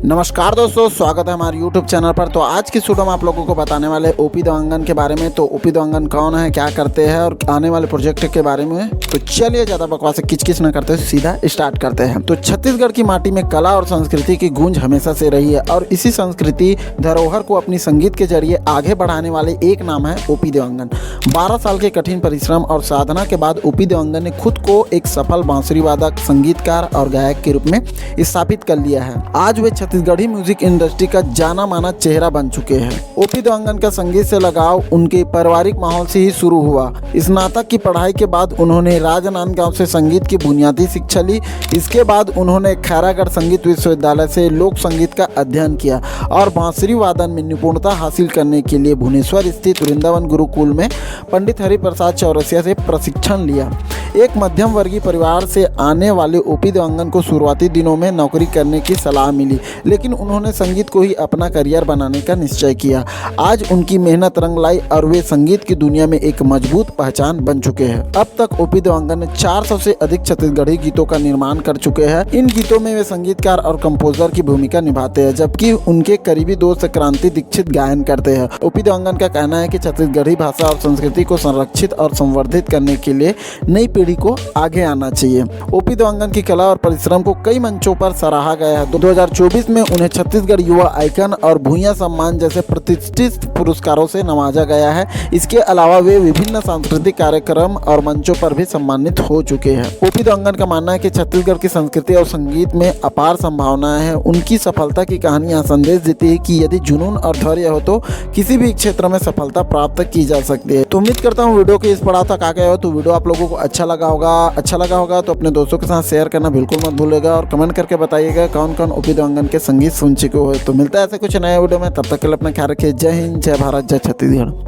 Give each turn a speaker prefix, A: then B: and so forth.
A: नमस्कार दोस्तों, स्वागत है हमारे YouTube चैनल पर। तो आज की वीडियो में आप लोगों को बताने वाले ओपी देवांगन के बारे में। तो ओपी देवांगन कौन है, क्या करते हैं और आने वाले प्रोजेक्ट के बारे में। तो चलिए ज़्यादा बकवास किचकिच न करते सीधा स्टार्ट करते हैं। तो छत्तीसगढ़ की माटी में कला और संस्कृति की गूंज हमेशा से रही है और इसी संस्कृति धरोहर को अपनी संगीत के जरिए आगे बढ़ाने वाले एक नाम है ओपी देवांगन। 12 साल के कठिन परिश्रम और साधना के बाद ओपी देवांगन ने खुद को एक सफल बांसुरी वादक, संगीतकार और गायक के रूप में स्थापित कर लिया है। आज वे छत्तीसगढ़ी म्यूजिक इंडस्ट्री का जाना माना चेहरा बन चुके हैं। ओपी देवांगन का संगीत से लगाव उनके पारिवारिक माहौल से ही शुरू हुआ। स्नातक की पढ़ाई के बाद उन्होंने राजनांदगांव से संगीत की बुनियादी शिक्षा ली। इसके बाद उन्होंने खैरागढ़ संगीत विश्वविद्यालय से लोक संगीत का अध्ययन किया और बांसुरी वादन में निपुणता हासिल करने के लिए भुवनेश्वर स्थित वृंदावन गुरुकुल में पंडित हरिप्रसाद चौरसिया से प्रशिक्षण लिया। एक मध्यम वर्गीय परिवार से आने वाले ओपी देवांगन को शुरुआती दिनों में नौकरी करने की सलाह मिली, लेकिन उन्होंने संगीत को ही अपना करियर बनाने का निश्चय किया। आज उनकी मेहनत रंग लाई और वे संगीत की दुनिया में एक मजबूत पहचान बन चुके हैं। अब तक ओपी देवांगन ने 400 से अधिक छत्तीसगढ़ी गीतों का निर्माण कर चुके हैं। इन गीतों में वे संगीतकार और कंपोजर की भूमिका निभाते हैं, जबकि उनके करीबी दोस्त क्रांति दीक्षित गायन करते हैं। ओपी देवांगन का कहना है कि छत्तीसगढ़ी भाषा और संस्कृति को संरक्षित और संवर्धित करने के लिए नई पीढ़ी को आगे आना चाहिए। ओपी देवांगन की कला और परिश्रम को कई मंचों पर सराहा गया है। 2024 में उन्हें छत्तीसगढ़ युवा आइकन और भूया सम्मान जैसे प्रतिष्ठित पुरस्कारों से नवाजा गया है। इसके अलावा वे विभिन्न सांस्कृतिक कार्यक्रम और मंचों पर भी सम्मानित हो चुके हैं। ओपी देवांगन का मानना है कि छत्तीसगढ़ की संस्कृति और संगीत में अपार संभावनाएं हैं। उनकी सफलता की कहानी यह संदेश देती है कि यदि जुनून और धैर्य हो तो किसी भी क्षेत्र में सफलता प्राप्त की जा सकती है। तो उम्मीद करता हूँ वीडियो के इस पड़ाव तक आ गए हो तो वीडियो आप लोगों को अच्छा लगा होगा तो अपने दोस्तों के साथ शेयर करना बिल्कुल मत भूलिएगा और कमेंट करके बताइएगा कौन कौन ओपी देवांगन के संगीत सुन चुके हो। तो मिलता है ऐसे कुछ नए वीडियो में, तब तक के लिए अपना ख्याल रखिए। जय हिंद, जय भारत, जय छत्तीसगढ़।